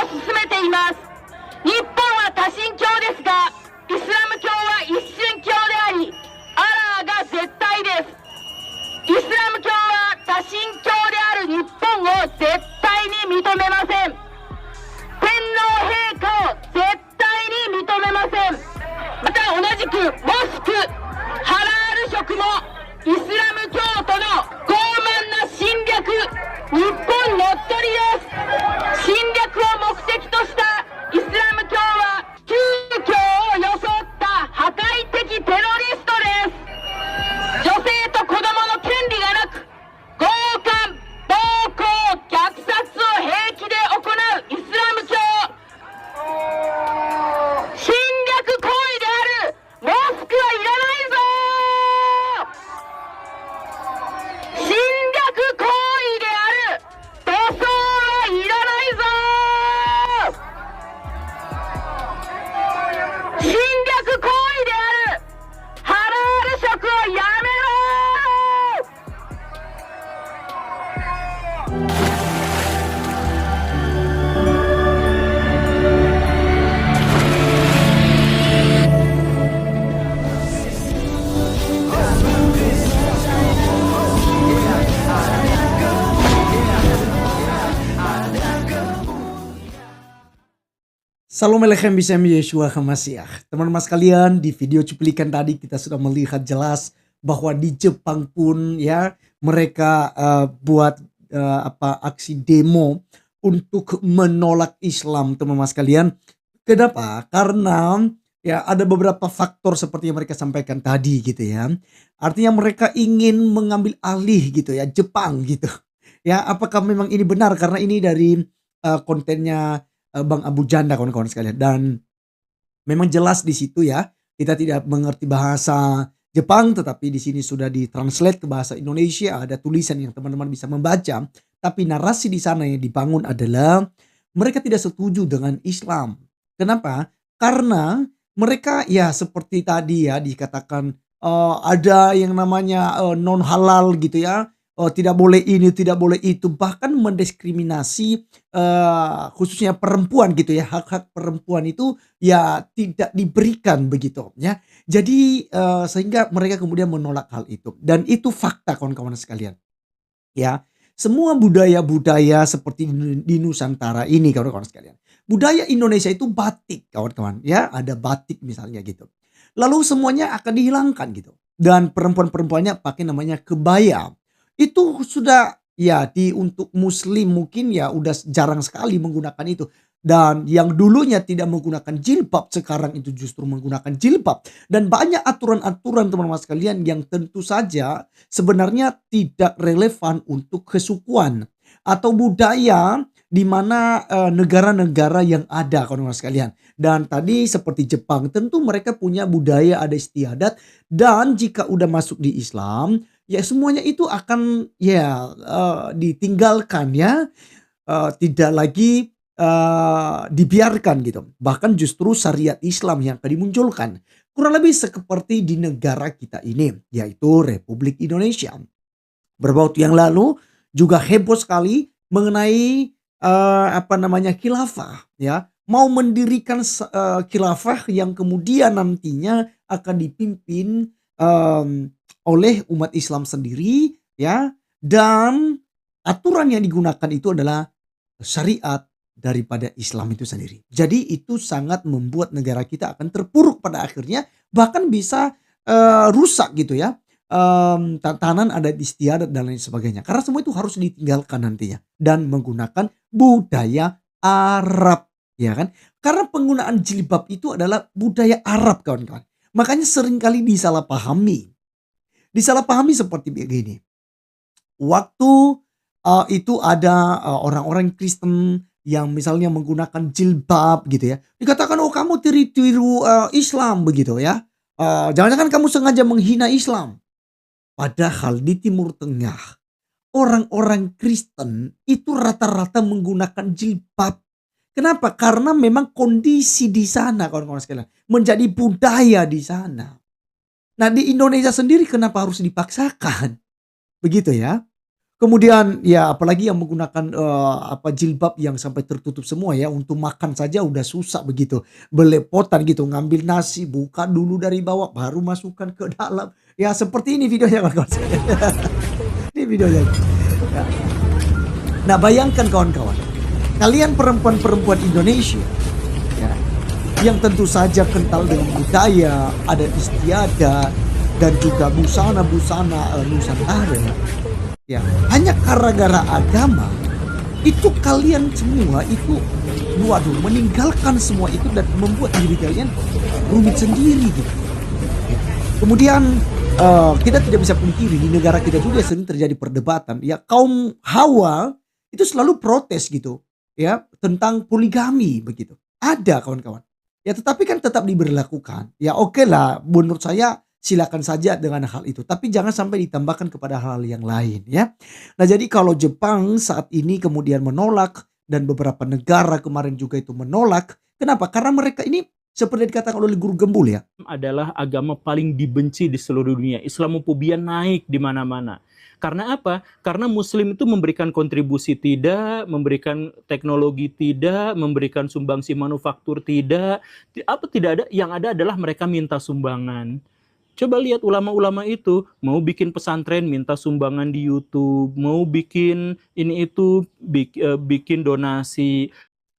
進めています。日本は多神教ですが、イスラム教は一神教であり、アラーが絶対です。イスラム教は多神教である日本を絶対に認めません。天皇陛下を絶対に認めません。また同じくモスク、ハラール食もイスラム教徒の傲慢な侵略、日本乗っ取りです。侵略を目的としたイスラム教は宗教を装った破壊的テロリストです。女性と子供の権利がなく、強姦、暴行、虐殺を平気で行うイスラム教、侵略行為であるモスクはいらないぞ。侵略行為である塗装はいらないぞ。侵略行為であるハラール食をやめろ。Salam Aleikum Bisem Yeshua HaMashiach. Teman-teman sekalian, di video cuplikan tadi kita sudah melihat jelas bahwa di Jepang pun ya mereka buat aksi demo untuk menolak Islam, teman-teman sekalian. Kenapa? Karena ya ada beberapa faktor seperti yang mereka sampaikan tadi gitu ya. Artinya mereka ingin mengambil alih gitu ya Jepang gitu. Ya, apakah memang ini benar? Karena ini dari kontennya Bang Abu Janda kawan-kawan sekalian, dan memang jelas di situ ya, kita tidak mengerti bahasa Jepang tetapi di sini sudah ditranslate ke bahasa Indonesia, ada tulisan yang teman-teman bisa membaca, tapi narasi di sana yang dibangun adalah mereka tidak setuju dengan Islam. Kenapa? Karena mereka ya seperti tadi ya dikatakan ada yang namanya non halal gitu ya. Tidak boleh ini, tidak boleh itu, bahkan mendiskriminasi khususnya perempuan gitu ya. Hak-hak perempuan itu ya tidak diberikan begitu ya. Jadi sehingga mereka kemudian menolak hal itu, dan itu fakta kawan-kawan sekalian. Ya, semua budaya-budaya seperti di Nusantara ini kawan-kawan sekalian. Budaya Indonesia itu batik kawan-kawan ya, ada batik misalnya gitu. Lalu semuanya akan dihilangkan gitu. Dan perempuan-perempuannya pakai namanya kebaya. Itu sudah ya untuk muslim mungkin ya udah jarang sekali menggunakan itu. Dan yang dulunya tidak menggunakan jilbab sekarang itu justru menggunakan jilbab. Dan banyak aturan-aturan teman-teman sekalian yang tentu saja sebenarnya tidak relevan untuk kesukuan atau budaya di mana negara-negara yang ada kawan-kawan sekalian. Dan tadi seperti Jepang tentu mereka punya budaya adat istiadat, dan jika udah masuk di Islam ya semuanya itu akan ya ditinggalkan ya, tidak lagi dibiarkan gitu. Bahkan justru syariat Islam yang akan dimunculkan. Kurang lebih seperti di negara kita ini, yaitu Republik Indonesia. Beberapa waktu yang lalu juga heboh sekali mengenai khilafah ya. Mau mendirikan khilafah yang kemudian nantinya akan dipimpin oleh umat Islam sendiri ya, dan aturan yang digunakan itu adalah syariat daripada Islam itu sendiri. Jadi itu sangat membuat negara kita akan terpuruk pada akhirnya, bahkan bisa rusak gitu ya, tatanan adat istiadat dan lain sebagainya, karena semua itu harus ditinggalkan nantinya dan menggunakan budaya Arab ya kan, karena penggunaan jilbab itu adalah budaya Arab kawan-kawan. Makanya seringkali disalahpahami seperti begini. Waktu itu ada orang-orang Kristen yang misalnya menggunakan jilbab gitu ya, dikatakan oh kamu tiru Islam begitu ya, jangan-jangan kamu sengaja menghina Islam. Padahal di Timur Tengah orang-orang Kristen itu rata-rata menggunakan jilbab. Kenapa? Karena memang kondisi di sana kawan-kawan sekalian menjadi budaya di sana. Nah di Indonesia sendiri kenapa harus dipaksakan? Begitu ya. Kemudian ya apalagi yang menggunakan, jilbab yang sampai tertutup semua ya, untuk makan saja udah susah begitu. Belepotan gitu, ngambil nasi, buka dulu dari bawah, baru masukkan ke dalam. Ya seperti ini videonya kawan-kawan. Ini videonya. Ya. Nah bayangkan kawan-kawan, kalian perempuan-perempuan Indonesia ya, yang tentu saja kental dengan budaya, adat istiadat, dan juga busana-busana, Nusantara. Ya, hanya gara-gara agama, itu kalian semua itu, waduh, meninggalkan semua itu dan membuat diri kalian rumit sendiri gitu. Ya. Kemudian kita tidak bisa pungkiri di negara kita juga sering terjadi perdebatan. Ya, kaum Hawa itu selalu protes gitu, ya, tentang poligami begitu. Ada kawan-kawan. Ya, tetapi kan tetap diberlakukan. Ya, oke lah, menurut saya silakan saja dengan hal itu, tapi jangan sampai ditambahkan kepada hal yang lain ya. Nah, jadi kalau Jepang saat ini kemudian menolak dan beberapa negara kemarin juga itu menolak, kenapa? Karena mereka ini seperti dikatakan oleh guru Gembul ya, adalah agama paling dibenci di seluruh dunia. Islamofobia naik di mana-mana. Karena apa? Karena Muslim itu memberikan kontribusi tidak, memberikan teknologi tidak, memberikan sumbangsi manufaktur tidak. Apa tidak ada? Yang ada adalah mereka minta sumbangan. Coba lihat ulama-ulama itu mau bikin pesantren minta sumbangan di YouTube, mau bikin ini itu bikin donasi.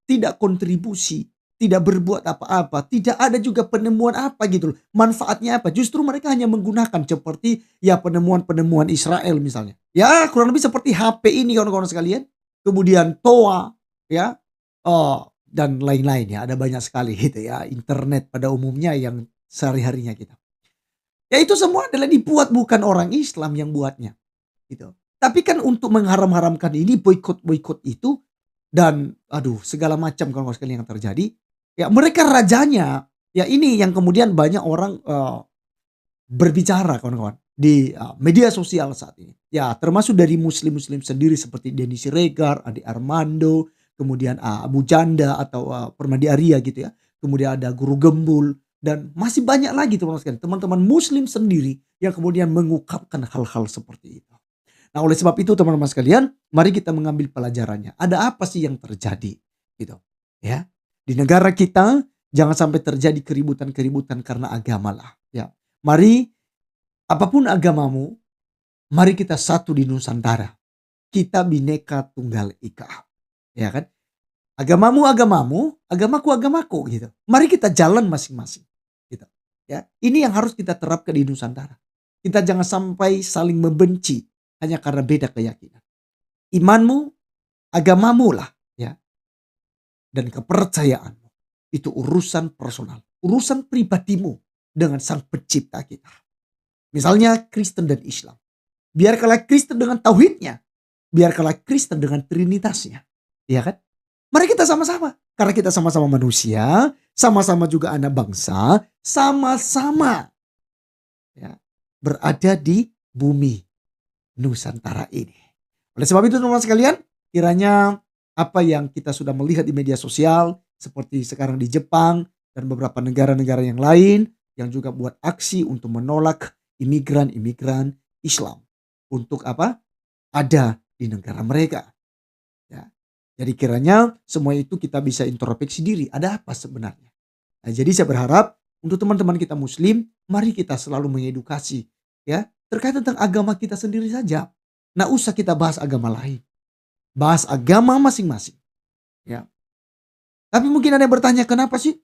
tidak kontribusi, tidak berbuat apa-apa, tidak ada juga penemuan apa gitu loh. Manfaatnya apa? Justru mereka hanya menggunakan seperti ya penemuan-penemuan Israel misalnya. Ya kurang lebih seperti HP ini kawan-kawan sekalian. Kemudian TOA ya. Dan lain-lain ya. Ada banyak sekali gitu ya. Internet pada umumnya yang sehari-harinya kita. Ya itu semua adalah dibuat bukan orang Islam yang buatnya gitu. Tapi kan untuk mengharam-haramkan ini, boikot-boikot itu, dan aduh segala macam kalau sekali yang terjadi. Ya mereka rajanya. Ya ini yang kemudian banyak orang berbicara kawan-kawan di media sosial saat ini. Ya termasuk dari muslim-muslim sendiri seperti Denny Siregar, Ade Armando, kemudian Abu Janda atau Permadi Arya gitu ya. Kemudian ada Guru Gembul dan masih banyak lagi teman-teman sekalian, teman-teman muslim sendiri yang kemudian mengungkapkan hal-hal seperti itu. Nah, oleh sebab itu teman-teman sekalian, mari kita mengambil pelajarannya. Ada apa sih yang terjadi? Gitu. Ya. Di negara kita jangan sampai terjadi keributan-keributan karena agama lah, ya. Mari apapun agamamu, mari kita satu di Nusantara. Kita Bhinneka Tunggal Ika. Ya kan? Agamamu agamamu, agamaku agamaku gitu. Mari kita jalan masing-masing gitu. Ya. Ini yang harus kita terapkan di Nusantara. Kita jangan sampai saling membenci hanya karena beda keyakinan. Imanmu, agamamu lah ya. Dan kepercayaanmu. Itu urusan personal. Urusan pribadimu dengan sang pencipta kita. Misalnya Kristen dan Islam. Biarkanlah Kristen dengan tauhidnya. Biarkanlah Kristen dengan trinitasnya. Iya kan? Mari kita sama-sama. Karena kita sama-sama manusia. Sama-sama juga anak bangsa. Sama-sama ya, berada di bumi Nusantara ini. Oleh sebab itu teman-teman sekalian, kiranya apa yang kita sudah melihat di media sosial seperti sekarang di Jepang dan beberapa negara-negara yang lain yang juga buat aksi untuk menolak imigran-imigran Islam untuk apa? Ada di negara mereka. Ya. Jadi kiranya semua itu kita bisa introspeksi diri, ada apa sebenarnya. Nah, jadi saya berharap untuk teman-teman kita muslim, mari kita selalu mengedukasi ya terkait tentang agama kita sendiri saja. Nah, usah kita bahas agama lain. Bahas agama masing-masing. Ya. Tapi mungkin ada yang bertanya, kenapa sih?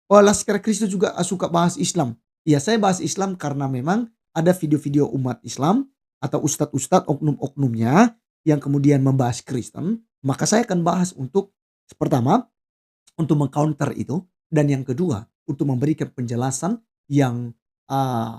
Oh, Laskar Kristus juga suka bahas Islam. Ya, saya bahas Islam karena memang ada video-video umat Islam atau ustadz-ustadz oknum-oknumnya yang kemudian membahas Kristen. Maka saya akan bahas untuk pertama, untuk mengcounter itu. Dan yang kedua, untuk memberikan penjelasan yang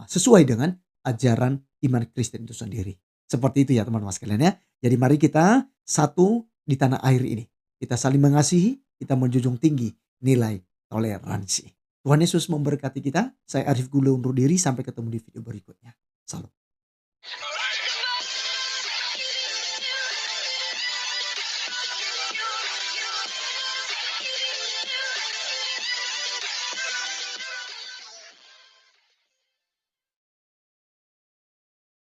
sesuai dengan ajaran iman Kristen itu sendiri. Seperti itu ya teman-teman sekalian ya. Jadi mari kita satu di tanah air ini. Kita saling mengasihi, kita menjunjung tinggi nilai toleransi. Tuhan Yesus memberkati kita. Saya Arif Gule undur diri, sampai ketemu di video berikutnya. Salam.